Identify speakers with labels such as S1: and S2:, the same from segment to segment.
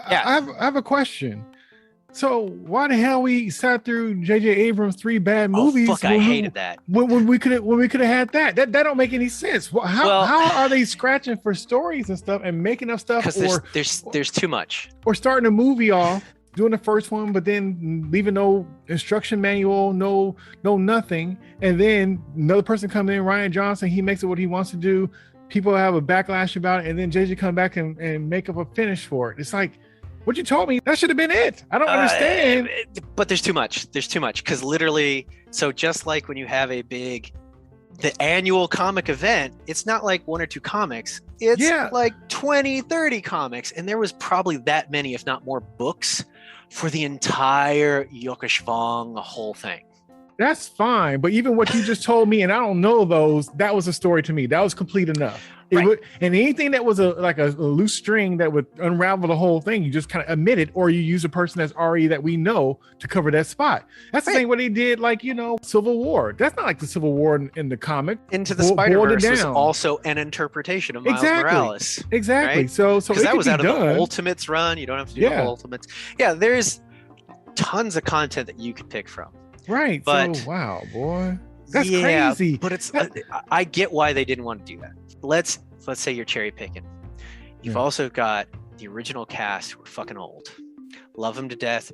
S1: Yeah.
S2: I have a question. So why the hell we sat through J.J. Abrams' 3 bad movies?
S1: Oh fuck! I hated that.
S2: When we could have had that don't make any sense. How are they scratching for stories and stuff and making up stuff?
S1: Because there's too much.
S2: Or starting a movie off, doing the first one, but then leaving no instruction manual, no nothing, and then another person comes in, Ryan Johnson, he makes it what he wants to do. People have a backlash about it, and then JJ come back and make up a finish for it. It's like, what you told me, that should have been it. I don't understand.
S1: But there's too much. There's too much. Because literally, so just like when you have the annual comic event, it's not like 1 or 2 comics. It's like 20, 30 comics. And there was probably that many, if not more, books for the entire Yokeshvong whole thing.
S2: That's fine. But even what you just told me, and I don't know those, that was a story to me. That was complete enough. Right. And anything that was a loose string that would unravel the whole thing, you just kind of omit it, or you use a person that's already that we know to cover that spot. That's the same what they did, like, Civil War. That's not like the Civil War in the comic.
S1: Into the Spider-Verse was also an interpretation of Miles Morales.
S2: Exactly. Right? So because
S1: that was out of the Ultimates run. You don't have to do the whole Ultimates. Yeah, there's tons of content that you could pick from.
S2: Right. But so, wow, boy. That's crazy.
S1: But it's I get why they didn't want to do that. Let's say you're cherry picking. You've also got the original cast who are fucking old. Love them to death.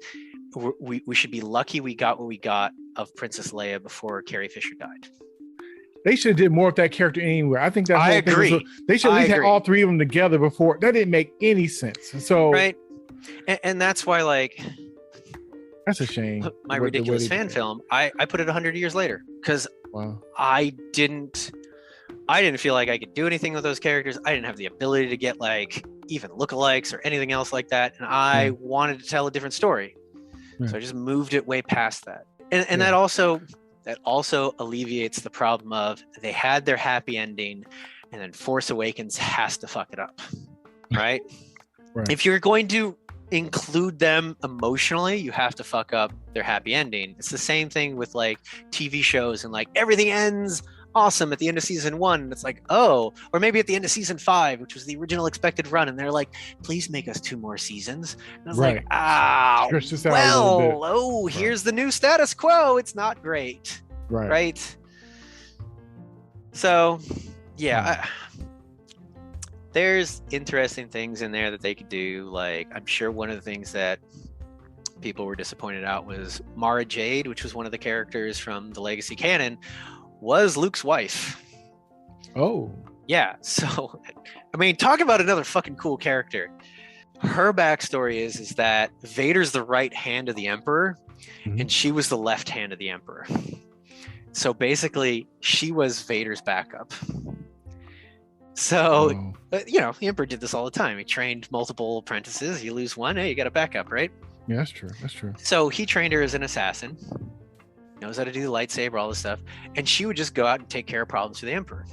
S1: We should be lucky we got what we got of Princess Leia before Carrie Fisher died.
S2: They should have did more of that character anywhere. I think
S1: I agree.
S2: They should at least have all 3 of them together before. That didn't make any sense. So
S1: right, and that's why, like,
S2: that's a shame.
S1: My ridiculous fan film, I put it 100 years later because I didn't feel like I could do anything with those characters. I didn't have the ability to get like even lookalikes or anything else like that, and I wanted to tell a different story. So I just moved it way past that, and that also alleviates the problem of they had their happy ending, and then Force Awakens has to fuck it up, right? If you're going to include them emotionally, you have to fuck up their happy ending. It's the same thing with like TV shows, and like everything ends awesome at the end of season 1, and it's like, or maybe at the end of season 5, which was the original expected run, and they're like, please make us 2 more seasons. And I was like, here's the new status quo. It's not great. Right. So there's interesting things in there that they could do. Like, I'm sure one of the things that people were disappointed out was Mara Jade, which was one of the characters from the Legacy canon, was Luke's wife.
S2: Oh.
S1: Yeah. So, I mean, talk about another fucking cool character. Her backstory is that Vader's the right hand of the Emperor, and she was the left hand of the Emperor. So basically, she was Vader's backup. So, the Emperor did this all the time. He trained multiple apprentices. You lose one, hey, you got a backup, right?
S2: Yeah, that's true. That's true.
S1: So he trained her as an assassin, knows how to do the lightsaber, all this stuff, and she would just go out and take care of problems for the Emperor.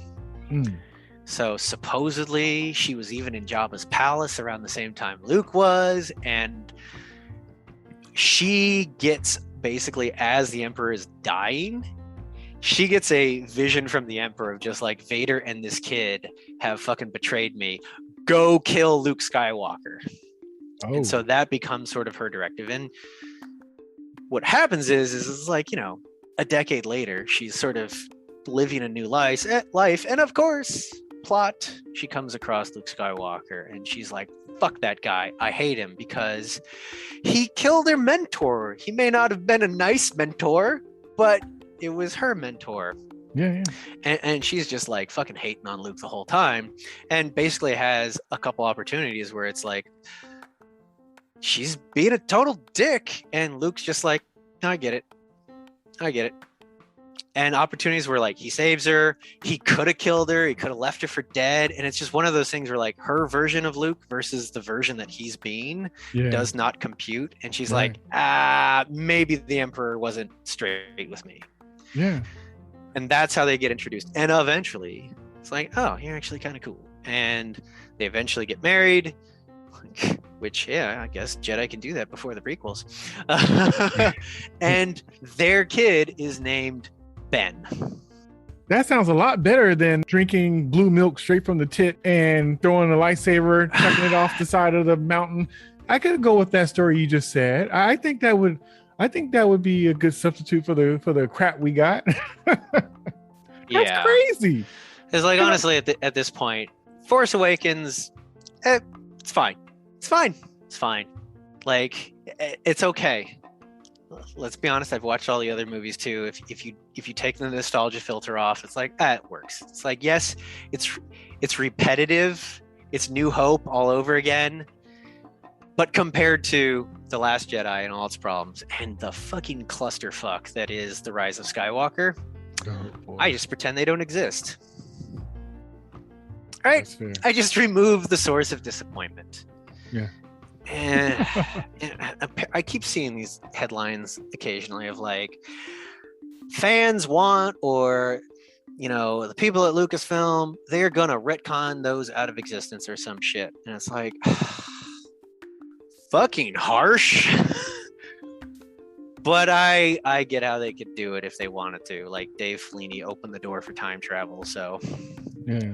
S1: So supposedly she was even in Jabba's palace around the same time Luke was, and she gets basically, as the Emperor is dying, she gets a vision from the Emperor of just like, Vader and this kid have fucking betrayed me. Go kill Luke Skywalker. And so that becomes sort of her directive. And what happens is like, a decade later, she's sort of living a new life. And of course, plot, she comes across Luke Skywalker and she's like, fuck that guy. I hate him because he killed her mentor. He may not have been a nice mentor, but it was her mentor.
S2: Yeah.
S1: And she's just like fucking hating on Luke the whole time, and basically has a couple opportunities where it's like she's being a total dick, and Luke's just like, I get it. And opportunities where like he saves her, he could have killed her, he could have left her for dead, and it's just one of those things where like her version of Luke versus the version that he's being does not compute, and she's like, maybe the Emperor wasn't straight with me.
S2: Yeah.
S1: And that's how they get introduced. And eventually, it's like, oh, you're actually kind of cool. And they eventually get married, which, I guess Jedi can do that before the prequels. And their kid is named Ben.
S2: That sounds a lot better than drinking blue milk straight from the tit and throwing a lightsaber, chucking it off the side of the mountain. I could go with that story you just said. I think that would be a good substitute for the crap we got. That's crazy.
S1: It's like, honestly, at this point, Force Awakens, it's fine. It's fine. Like, it's okay. Let's be honest. I've watched all the other movies too. If you take the nostalgia filter off, it's like, it works. It's like, yes, it's repetitive. It's New Hope all over again. But compared to The Last Jedi and all its problems and the fucking clusterfuck that is The Rise of Skywalker, I just pretend they don't exist. All right? I just remove the source of disappointment.
S2: Yeah.
S1: And I keep seeing these headlines occasionally of like, fans want, or the people at Lucasfilm, they're gonna retcon those out of existence or some shit. And it's like, fucking harsh. But I get how they could do it if they wanted to. Like, Dave Filoni opened the door for time travel, so
S2: yeah.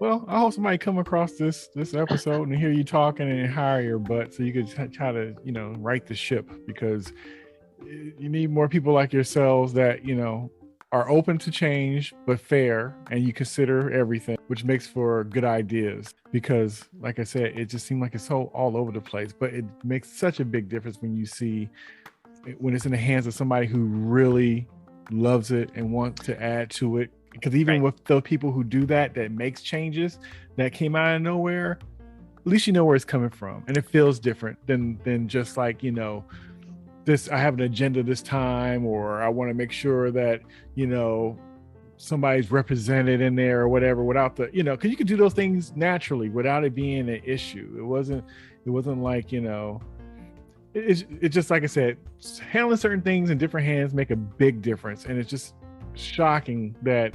S2: Well, I hope somebody come across this episode and hear you talking and hire your butt so you could try to, right the ship, because you need more people like yourselves that, are open to change, but fair, and you consider everything, which makes for good ideas. Because like I said, it just seemed like it's so all over the place, but it makes such a big difference when you see when it's in the hands of somebody who really loves it and wants to add to it. Because even with the people who do that makes changes that came out of nowhere, at least you know where it's coming from, and it feels different than just like, this, I have an agenda this time, or I want to make sure that somebody's represented in there or whatever, without the because you could do those things naturally without it being an issue. It wasn't like it's just like I said, handling certain things in different hands make a big difference, and it's just shocking that,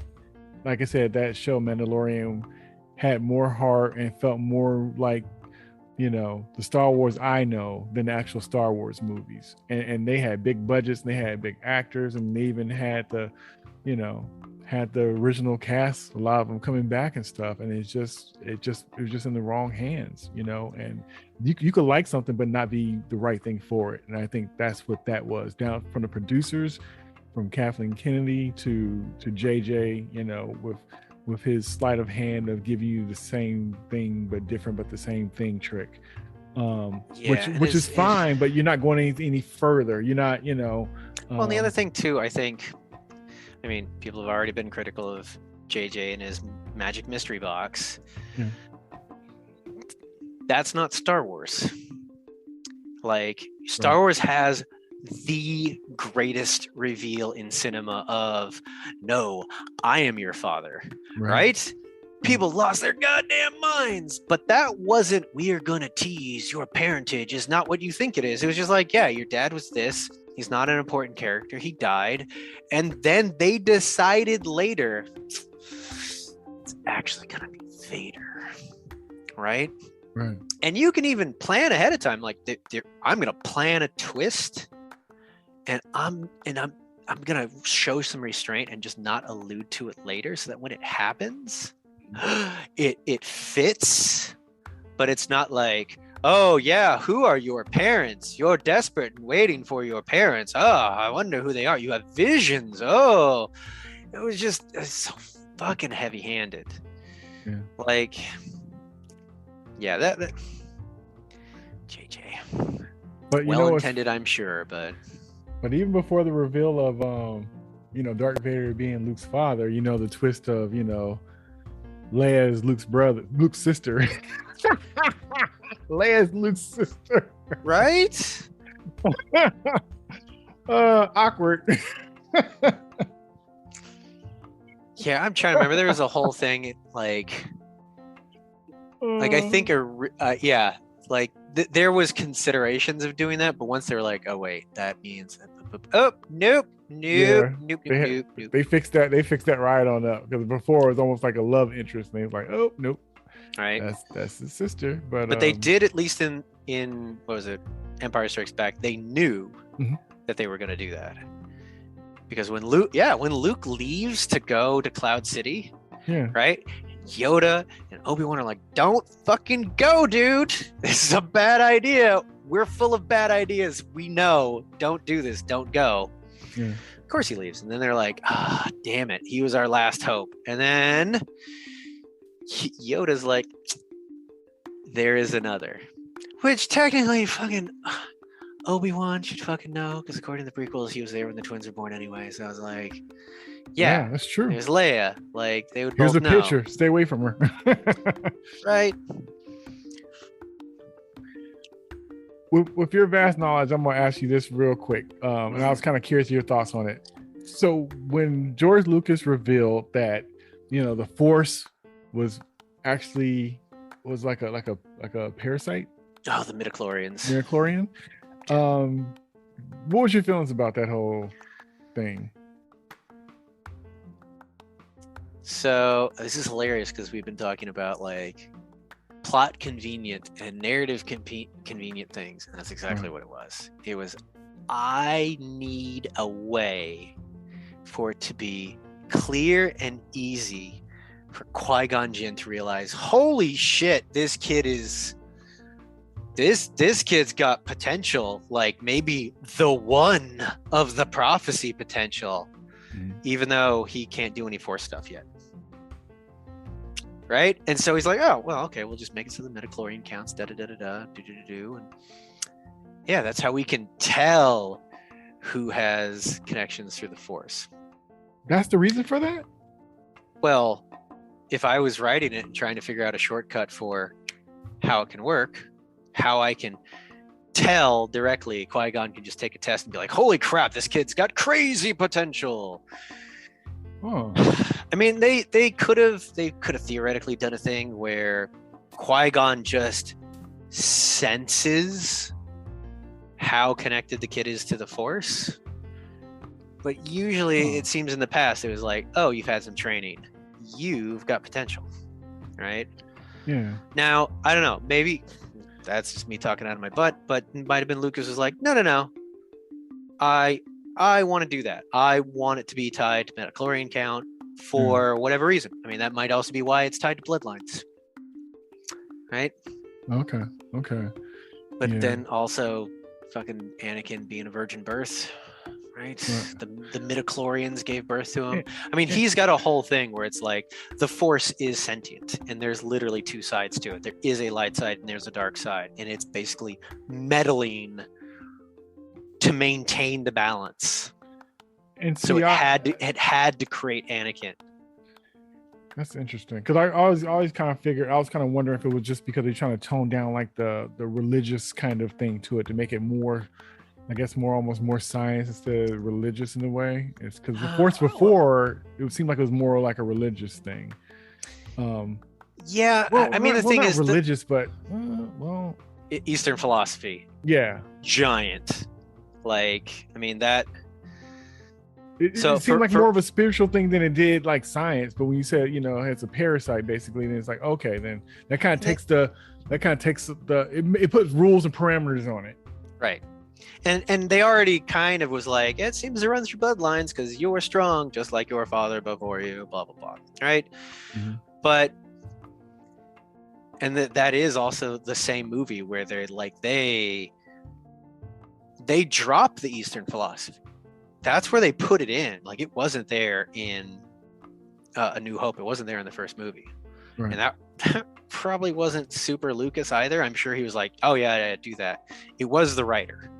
S2: like I said, that show Mandalorian had more heart and felt more like the Star Wars I know than the actual Star Wars movies, and they had big budgets and they had big actors, and they even had the original cast, a lot of them coming back and stuff, and it was just in the wrong hands, and you could like something but not be the right thing for it. And I think that's what that was, down from the producers, from Kathleen Kennedy to JJ, with his sleight of hand of giving you the same thing but different, but the same thing trick, which is fine, but you're not going any further. You're not,
S1: Well, and the other thing too, I think, people have already been critical of JJ and his magic mystery box.
S2: Yeah.
S1: That's not Star Wars. Like, Star Wars has the greatest reveal in cinema of, no, I am your father, right? People lost their goddamn minds, but that wasn't, we are gonna tease your parentage is not what you think it is. It was just like, yeah, your dad was this, he's not an important character, he died, and then they decided later it's actually gonna be Vader, right? And you can even plan ahead of time, like, I'm gonna plan a twist, and I'm gonna show some restraint and just not allude to it later, so that when it happens, it fits. But it's not like, oh yeah, who are your parents? You're desperate and waiting for your parents. Oh, I wonder who they are. You have visions. Oh, it was so fucking heavy-handed.
S2: Yeah.
S1: Like, yeah, that JJ.
S2: But
S1: well intended, I'm sure, but
S2: even before the reveal of Darth Vader being Luke's father, the twist of Leia's Luke's sister. Leia's Luke's sister.
S1: Right?
S2: Awkward.
S1: Yeah, I'm trying to remember. There was a whole thing like I think there was considerations of doing that, but once they were like, oh wait, that means nope.
S2: They fixed that. They fixed that right on up, because before it was almost like a love interest, and they was like, oh nope,
S1: right,
S2: that's his sister. But
S1: they did, at least in what was it, Empire Strikes Back, they knew that they were going to do that. Because when Luke leaves to go to Cloud City, right? Yoda and Obi-Wan are like, "Don't fucking go, dude. This is a bad idea. We're full of bad ideas. We know. Don't do this. Don't go."
S2: Yeah.
S1: Of course he leaves. And then they're like, damn it. He was our last hope. And then Yoda's like, there is another. Which technically fucking Obi-Wan should fucking know, because according to the prequels, he was there when the twins were born anyway. So I was like, yeah,
S2: that's true.
S1: There's Leia. Like, they would
S2: Here's
S1: both
S2: a
S1: know.
S2: picture. Stay away from her.
S1: Right.
S2: With your vast knowledge, I'm going to ask you this real quick. And I was kind of curious your thoughts on it. So when George Lucas revealed that, the Force was actually like a parasite.
S1: Oh, the midichlorians.
S2: Midichlorian. What was your feelings about that whole thing?
S1: So this is hilarious because we've been talking about like plot convenient and narrative convenient things, and that's exactly what it was. It was, I need a way for it to be clear and easy for Qui-Gon Jinn to realize, holy shit, this kid's got potential, like maybe the one of the prophecy potential, even though he can't do any Force stuff yet. Right? And so he's like, oh, well, okay, we'll just make it so the midichlorian counts, do. And yeah, that's how we can tell who has connections through the Force.
S2: That's the reason for that?
S1: Well, if I was writing it and trying to figure out a shortcut for how it can work, how I can tell directly, Qui-Gon can just take a test and be like, holy crap, this kid's got crazy potential.
S2: Oh.
S1: I mean, they could have theoretically done a thing where Qui-Gon just senses how connected the kid is to the Force. But usually it seems in the past it was like, oh, you've had some training. You've got potential. Right?
S2: Yeah.
S1: Now, I don't know, maybe that's just me talking out of my butt, but it might have been Lucas was like, no. I want to do that. I want it to be tied to midichlorian count for whatever reason. I mean, that might also be why it's tied to bloodlines. Right?
S2: Okay.
S1: But then also fucking Anakin being a virgin birth, right? The midichlorians gave birth to him. I mean, he's got a whole thing where it's like the Force is sentient and there's literally two sides to it. There is a light side and there's a dark side, and it's basically meddling to maintain the balance. And so it had to create Anakin.
S2: That's interesting, because I always kind of figured, I was kind of wondering if it was just because they're trying to tone down like the religious kind of thing to it to make it more, I guess, almost more science instead of religious in a way. It's because the Force before it would seem like it was more like a religious thing.
S1: Yeah, well, I mean the thing is
S2: religious, but
S1: Eastern philosophy.
S2: Yeah,
S1: giant. Like, I mean that.
S2: It seemed like more of a spiritual thing than it did like science. But when you said, it's a parasite basically, then it's like, okay, then that kind of takes it puts rules and parameters on it.
S1: Right. And they already kind of was like, it seems to run through bloodlines because you're strong, just like your father before you, blah, blah, blah. Right. Mm-hmm. But, and that is also the same movie where they're like, they drop the Eastern philosophy. That's where they put it in. Like, it wasn't there in A New Hope. It wasn't there in the first movie. Right. And that probably wasn't super Lucas either. I'm sure he was like, oh yeah, do that. It was the writer,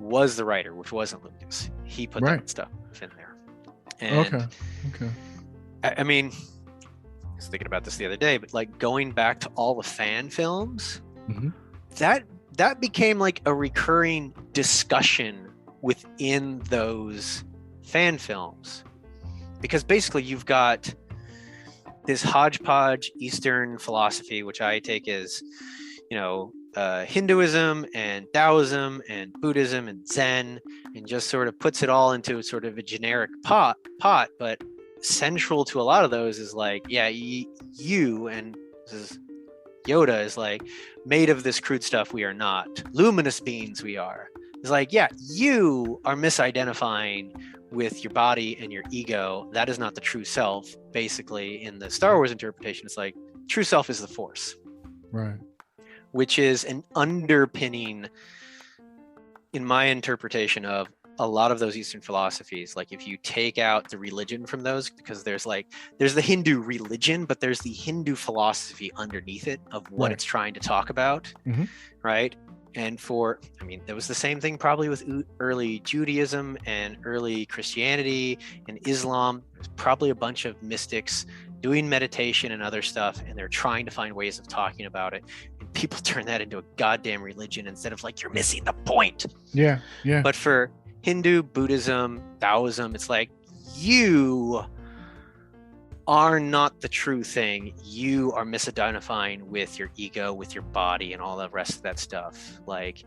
S1: which wasn't Lucas. He put that stuff in there. And okay. I mean, I was thinking about this the other day, but like going back to all the fan films, that became like a recurring discussion within those fan films, because basically you've got this hodgepodge Eastern philosophy, which I take as, Hinduism and Taoism and Buddhism and Zen, and just sort of puts it all into sort of a generic pot. But central to a lot of those is like, yeah, you and this is Yoda is like, made of this crude stuff we are not. Luminous beings we are. It's like, yeah, you are misidentifying with your body and your ego, that is not the true self. Basically, in the Star Wars interpretation, it's like true self is the Force,
S2: right?
S1: Which is an underpinning, in my interpretation, of a lot of those Eastern philosophies. Like if you take out the religion from those, because there's the Hindu religion, but there's the Hindu philosophy underneath it of what it's trying to talk about, right? And there was the same thing probably with early Judaism and early Christianity and Islam. There's probably a bunch of mystics doing meditation and other stuff, and they're trying to find ways of talking about it. And people turn that into a goddamn religion instead of like, you're missing the point.
S2: Yeah.
S1: But for Hindu, Buddhism, Taoism, it's like, you are not the true thing. You are misidentifying with your ego, with your body, and all the rest of that stuff. Like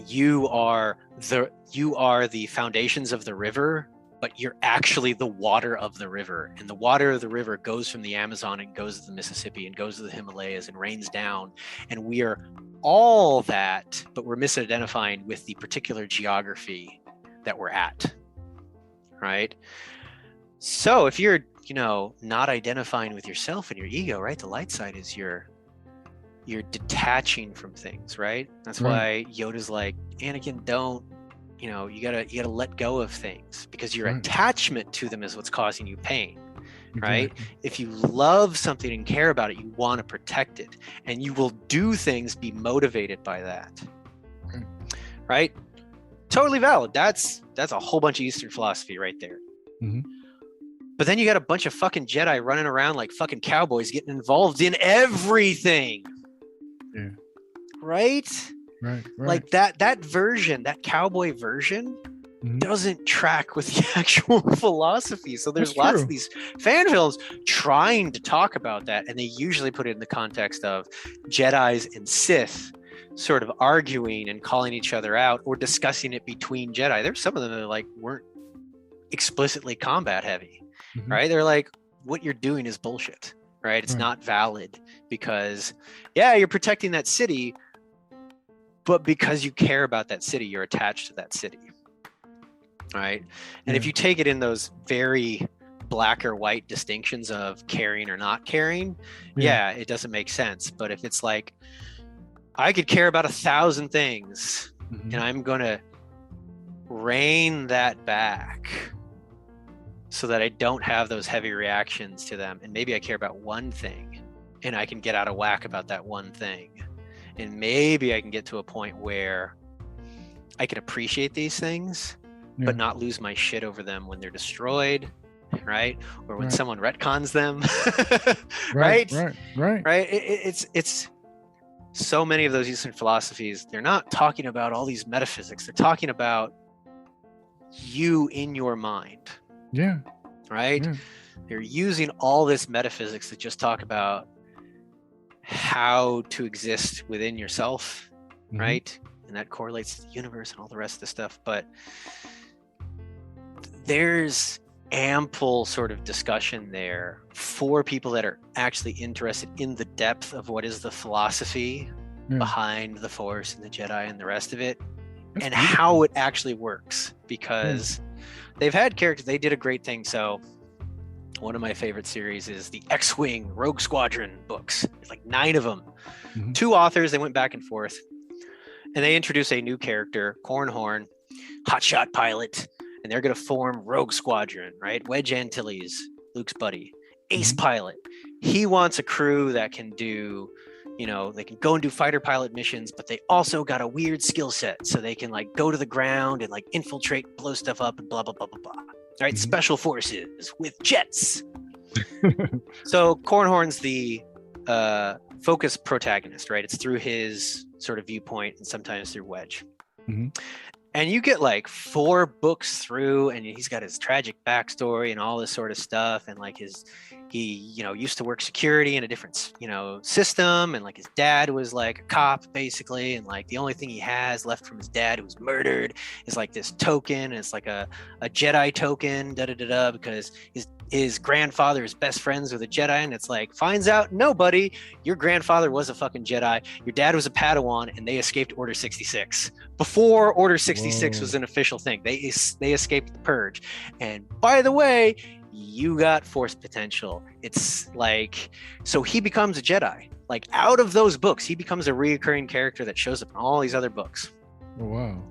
S1: you are the foundations of the river, but you're actually the water of the river. And the water of the river goes from the Amazon and goes to the Mississippi and goes to the Himalayas and rains down. And we are all that, but we're misidentifying with the particular geography that we're at, right? So if you're not identifying with yourself and your ego, right? The light side is you're detaching from things, right? That's why Yoda's like, Anakin, don't, you gotta let go of things, because your attachment to them is what's causing you pain, right? If you love something and care about it, you want to protect it, and you will do things, be motivated by that, right? Totally valid. That's a whole bunch of Eastern philosophy right there. But then you got a bunch of fucking Jedi running around like fucking cowboys, getting involved in everything.
S2: Yeah.
S1: Right?
S2: Right.
S1: Like that version, that cowboy version, doesn't track with the actual philosophy. So there's lots of these fan films trying to talk about that, and they usually put it in the context of Jedis and Sith sort of arguing and calling each other out, or discussing it between Jedi. There's some of them that like weren't explicitly combat heavy. Right? They're like, what you're doing is bullshit, right? It's not valid, because you're protecting that city, but because you care about that city, you're attached to that city, right? And if you take it in those very black or white distinctions of caring or not caring, it doesn't make sense. But if it's like, I could care about 1,000 things, and I'm going to rein that back so that I don't have those heavy reactions to them. And maybe I care about one thing, and I can get out of whack about that one thing. And maybe I can get to a point where I can appreciate these things, but not lose my shit over them when they're destroyed, right? Or when someone retcons them, right? It's so many of those Eastern philosophies, they're not talking about all these metaphysics. They're talking about you in your mind.
S2: Yeah.
S1: Right? Yeah. They're using all this metaphysics to just talk about how to exist within yourself, right? And that correlates to the universe and all the rest of the stuff. But there's ample sort of discussion there for people that are actually interested in the depth of what is the philosophy behind the Force and the Jedi and the rest of it, and how it actually works. Because they've had characters, they did a great thing. So one of my favorite series is the X-Wing Rogue Squadron books. There's like 9 of them. 2 authors, they went back and forth. And they introduce a new character, Cornhorn, hotshot pilot. And they're going to form Rogue Squadron, right? Wedge Antilles, Luke's buddy. Ace pilot. He wants a crew that can do, they can go and do fighter pilot missions, but they also got a weird skill set. So they can like go to the ground and like infiltrate, blow stuff up, and blah, blah, blah, blah, blah. All right, special forces with jets. So Cornhorn's the focus protagonist, right? It's through his sort of viewpoint and sometimes through Wedge. And you get like 4 books through, and he's got his tragic backstory and all this sort of stuff, and like he used to work security in a different system, and like his dad was like a cop basically, and like the only thing he has left from his dad who was murdered is like this token, and it's like a Jedi token, because his grandfather is best friends with a Jedi, and it's like, finds out, no buddy, your grandfather was a fucking Jedi, your dad was a Padawan, and they escaped Order 66 before Order 66 was an official thing. They escaped the Purge, and by the way, you got Force potential. It's like, so he becomes a Jedi. Like, out of those books, he becomes a reoccurring character that shows up in all these other books.
S2: Oh, wow.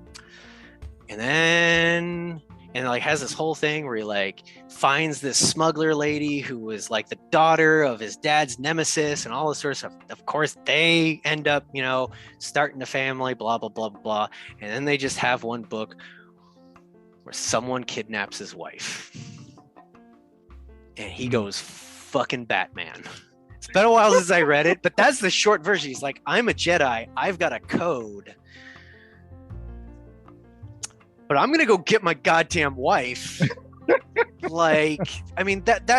S1: And like has this whole thing where he like finds this smuggler lady who was like the daughter of his dad's nemesis and all this sort of stuff. Of course, they end up, starting a family, blah, blah, blah, blah. And then they just have one book where someone kidnaps his wife. And he goes fucking Batman. It's been a while since I read it, but that's the short version. He's like, I'm a Jedi. I've got a code. But I'm gonna go get my goddamn wife. Like, I mean, that's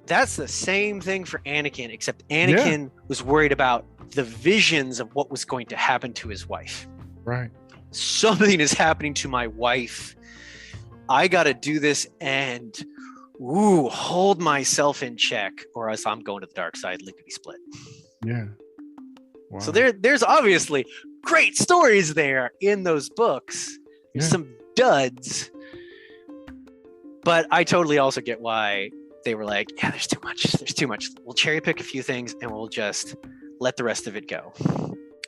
S1: the same thing for Anakin, except Anakin was worried about the visions of what was going to happen to his wife.
S2: Right.
S1: Something is happening to my wife. I gotta do this and hold myself in check, or else I'm going to the dark side, lickety split.
S2: Yeah. Wow.
S1: So there's obviously great stories there in those books. There's some duds, but I totally also get why they were like, yeah, there's too much. We'll cherry pick a few things and we'll just let the rest of it go.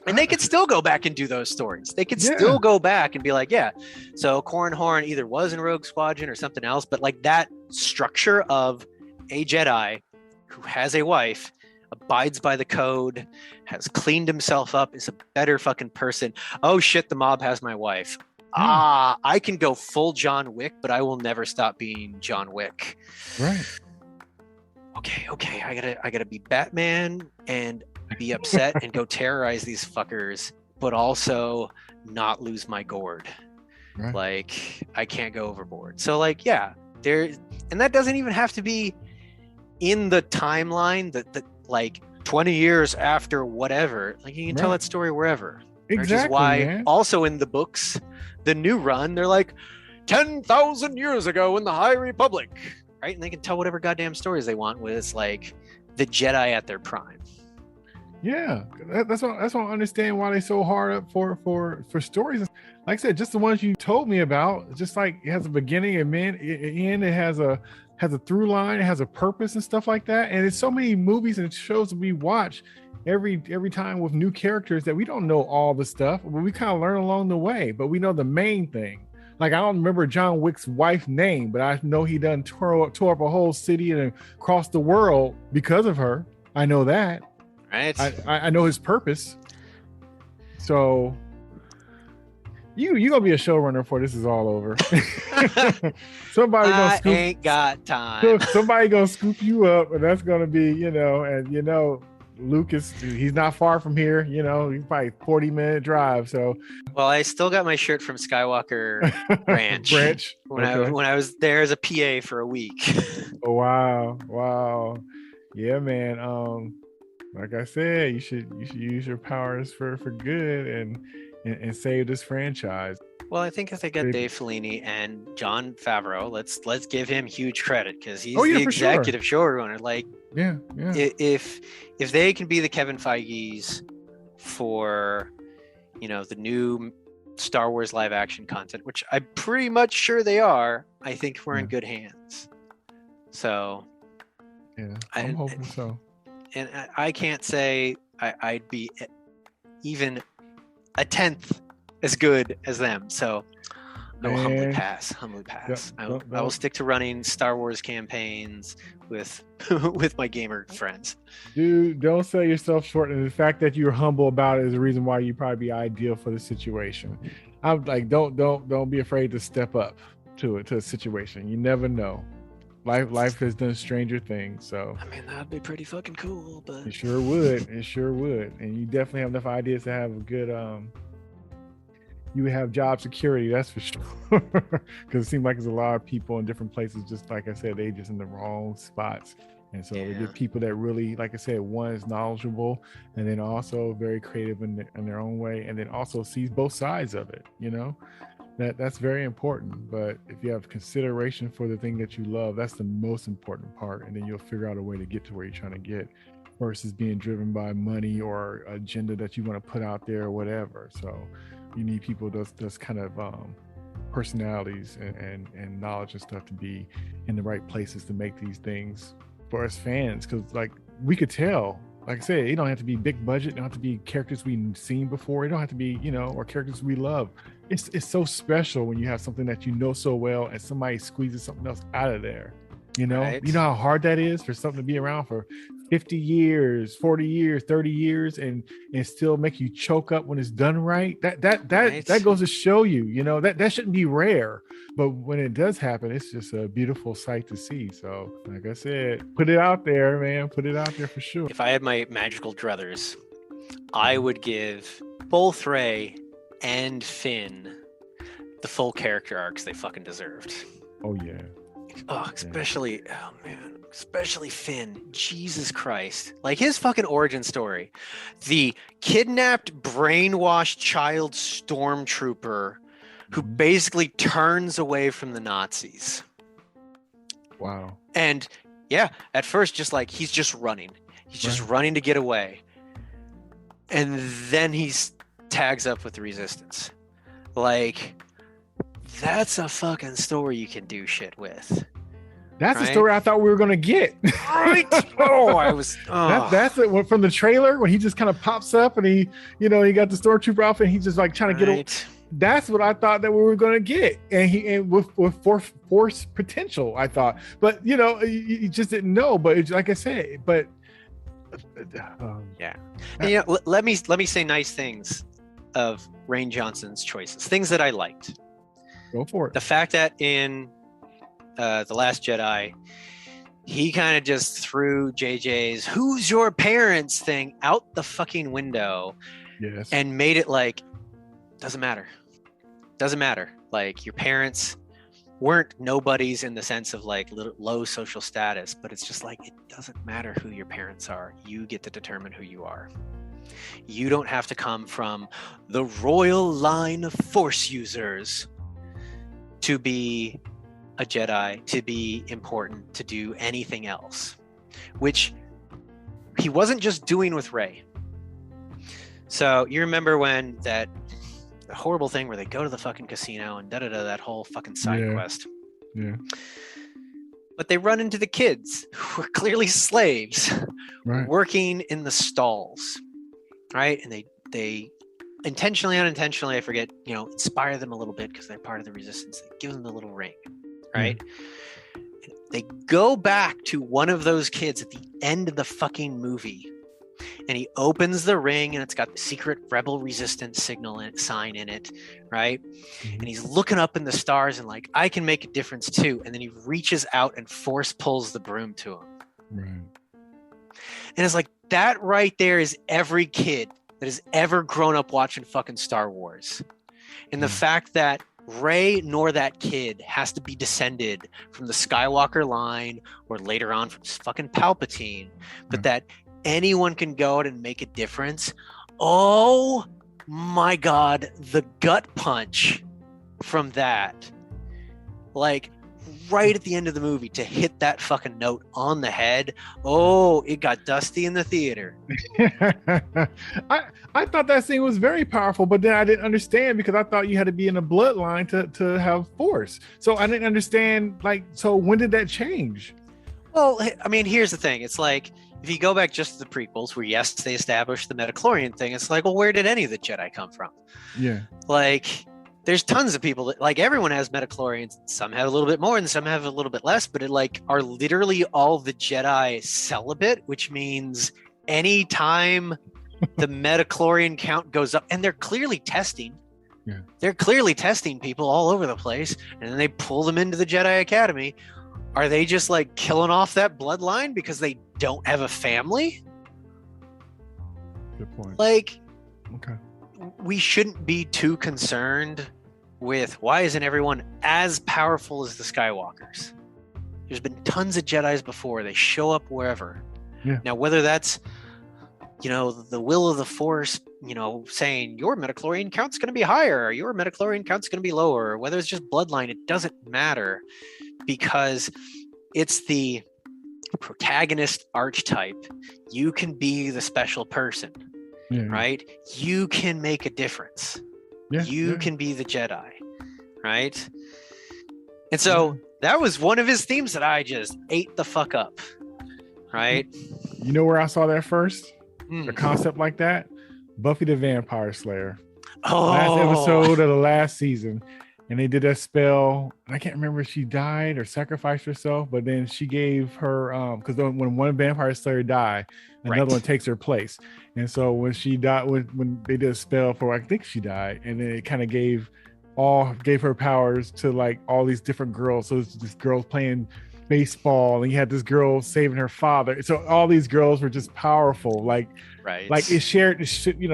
S1: And they could still go back and do those stories. They could still go back and be like, yeah, so Corran Horn either was in Rogue Squadron or something else, but like that structure of a Jedi who has a wife, abides by the code, has cleaned himself up, is a better fucking person. Oh shit, the mob has my wife. I can go full John Wick, but I will never stop being John Wick.
S2: Right.
S1: Okay, I gotta be Batman and be upset and go terrorize these fuckers, but also not lose my gourd. Right. Like, I can't go overboard. So like, yeah, and that doesn't even have to be in the timeline that like 20 years after whatever. Like, you can tell that story wherever.
S2: Exactly.
S1: Which is why also in the books, the new run, they're like 10,000 years ago in the High Republic, right? And they can tell whatever goddamn stories they want with, it's like the Jedi at their prime.
S2: Yeah, that's what I don't understand why they so hard up for stories. Like I said, just the ones you told me about. Just like it has a beginning and end. It has a through line. It has a purpose and stuff like that. And it's so many movies and shows that we watch every time with new characters that we don't know all the stuff, but we kind of learn along the way. But we know the main thing. Like, I don't remember John Wick's wife's name, but I know he done tore up a whole city and across the world because of her. I know that.
S1: Right.
S2: I know his purpose. So you're gonna be a showrunner before this is all over. Somebody gonna scoop,
S1: ain't got time.
S2: Somebody gonna scoop you up, and that's gonna be, Lucas, he's not far from here, he's probably 40-minute drive. So
S1: well, I still got my shirt from Skywalker Ranch when I was there as a PA for a week.
S2: Oh, wow. Yeah, man. Like I said, you should use your powers for good and save this franchise.
S1: Well, I think if they got Dave Filoni and Jon Favreau, let's give him huge credit, because he's the executive showrunner. Like,
S2: yeah.
S1: If they can be the Kevin Feige's for, the new Star Wars live action content, which I'm pretty much sure they are, I think we're in good hands. So,
S2: yeah, I'm hoping so.
S1: And I can't say I'd be even a tenth as good as them. So I will humbly pass. I will stick to running Star Wars campaigns with my gamer friends.
S2: Dude, don't sell yourself short. And the fact that you're humble about it is the reason why you probably be ideal for the situation. I'm like, don't be afraid to step up to a situation. You never know. Life has done stranger things. So
S1: I mean, that'd be pretty fucking cool. But
S2: it sure would. And you definitely have enough ideas to have a good you would have job security, that's for sure. Because it seems like there's a lot of people in different places, just like I said, they just in the wrong spots. And so we get people that really, like I said, one is knowledgeable, and then also very creative in their own way, and then also sees both sides of it. You know, that's very important. But if you have consideration for the thing that you love, that's the most important part, and then you'll figure out a way to get to where you're trying to get, versus being driven by money or agenda that you want to put out there or whatever. So you need people that's kind of personalities and knowledge and stuff to be in the right places to make these things for us fans. Because like we could tell, like I said, it don't have to be big budget, it don't have to be characters we've seen before, it don't have to be, you know, or characters we love. It's so special when you have something that you know so well and somebody squeezes something else out of there. You know, right. You know how hard that is for something to be around for 50 years, 40 years, 30 years, and still make you choke up when it's done right. That goes to show you, you know, that shouldn't be rare. But when it does happen, it's just a beautiful sight to see. So, like I said, put it out there, man. Put it out there for sure.
S1: If I had my magical druthers, I would give both Rey and Finn the full character arcs they fucking deserved.
S2: Oh, yeah.
S1: Oh, especially Finn. Jesus Christ. Like his fucking origin story. The kidnapped, brainwashed child stormtrooper who basically turns away from the Nazis.
S2: Wow.
S1: And yeah, at first just like he's just running. He's just running to get away. And then he tags up with the Resistance. Like, that's a fucking story you can do shit with.
S2: That's the story I thought we were gonna get.
S1: Right? Oh, I was. Oh.
S2: That's it from the trailer when he just kind of pops up and he got the stormtrooper outfit. And he's just like trying to get away. That's what I thought that we were gonna get, and with force potential, I thought. But you just didn't know. But it's, like I said, but
S1: yeah. And, let me say nice things of Rian Johnson's choices, things that I liked.
S2: Go for it.
S1: The fact that in The Last Jedi, he kind of just threw JJ's "who's your parents" thing out the fucking window.
S2: Yes.
S1: And made it like, doesn't matter. Like, your parents weren't nobodies in the sense of like low social status, but it's just like, it doesn't matter who your parents are. You get to determine who you are. You don't have to come from the royal line of Force users to be a Jedi, to be important, to do anything else, which he wasn't just doing with Rey. So you remember when that horrible thing where they go to the fucking casino and that whole fucking side quest.
S2: Yeah.
S1: But they run into the kids who are clearly slaves, working in the stalls, right? And they intentionally, unintentionally, I forget, inspire them a little bit because they're part of the Resistance. They give them the little ring, right? They go back to one of those kids at the end of the fucking movie, and he opens the ring, and it's got the secret Rebel Resistance signal sign in it, right? And he's looking up in the stars and like, I can make a difference too. And then he reaches out and force pulls the broom to him.
S2: Right.
S1: And it's like, that right there is every kid that has ever grown up watching fucking Star Wars. And the fact that Rey nor that kid has to be descended from the Skywalker line or later on from fucking Palpatine, but that anyone can go out and make a difference. Oh my God, the gut punch from that. Like, right at the end of the movie to hit that fucking note on the head. Oh, it got dusty in the theater.
S2: I thought that scene was very powerful, but then I didn't understand because I thought you had to be in a bloodline to have Force. So I didn't understand, so when did that change?
S1: Well, I mean, here's the thing. It's like, if you go back just to the prequels where, yes, they established the midichlorian thing, it's like, well, where did any of the Jedi come from?
S2: Yeah.
S1: Like, there's tons of people that, like, everyone has midichlorians. Some have a little bit more and some have a little bit less, but it, like, are literally all the Jedi celibate, which means anytime the midichlorian count goes up, and they're clearly testing. Yeah. They're clearly testing people all over the place, and then they pull them into the Jedi Academy. Are they just like killing off that bloodline because they don't have a family?
S2: Good point.
S1: Like,
S2: okay.
S1: we shouldn't be too concerned with why isn't everyone as powerful as the Skywalkers. There's been tons of Jedis before. They show up wherever.
S2: Yeah.
S1: Now, whether that's, the will of the Force, saying your midichlorian count's going to be higher, or your midichlorian count's going to be lower, or whether it's just bloodline, it doesn't matter, because it's the protagonist archetype. You can be the special person, right? You can make a difference. You can be the Jedi, right? And so that was one of his themes that I just ate the fuck up, right?
S2: You know where I saw that first? A concept like that? Buffy the Vampire Slayer. Last episode of the last season. And they did that spell. I can't remember if she died or sacrificed herself, but then she gave her, because when one Vampire Slayer died, another one takes her place. And so when she died, when they did a spell for, I think she died, and then it kind of gave her powers to like all these different girls. So it's this girl playing baseball, and you had this girl saving her father. So all these girls were just powerful, like it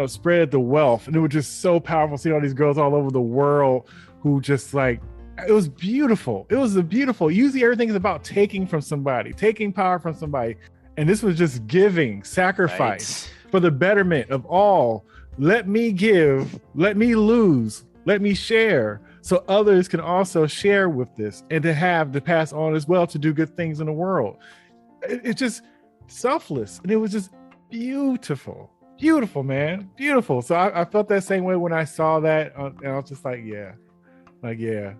S2: spread the wealth, and it was just so powerful seeing all these girls all over the world who just like, it was beautiful. It was beautiful. Usually everything is about taking from somebody, taking power from somebody, and this was just giving, sacrifice for the betterment of all. Let me give, let me lose, let me share, so others can also share with this, and to pass on as well, to do good things in the world. It's just selfless, and it was just beautiful, man, beautiful. So I felt that same way when I saw that, and I was just like, I'm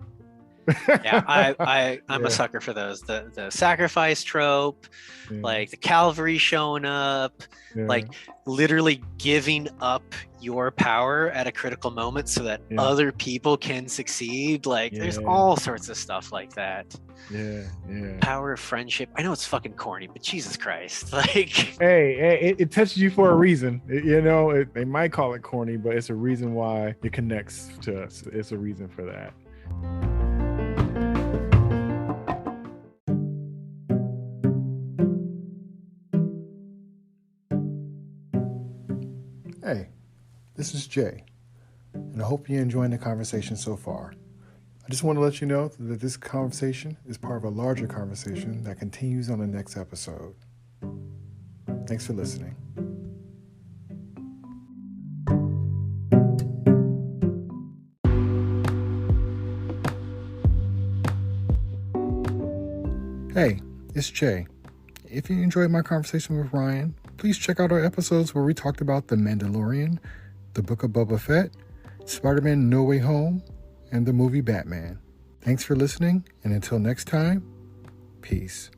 S2: a sucker for those. The sacrifice trope, like the Calvary showing up, like literally giving up your power at a critical moment so that other people can succeed. Like there's all sorts of stuff like that. Power of friendship. I know it's fucking corny, but Jesus Christ, like, hey, it touches you for a reason. They might call it corny, but it's a reason why it connects to us. It's a reason for that.
S3: Hey, this is Jay, and I hope you're enjoying the conversation so far. I just want to let you know that this conversation is part of a larger conversation that continues on the next episode. Thanks for listening. Hey, it's Jay. If you enjoyed my conversation with Ryan, please check out our episodes where we talked about The Mandalorian, The Book of Boba Fett, Spider-Man No Way Home, and the movie Batman. Thanks for listening, and until next time, peace.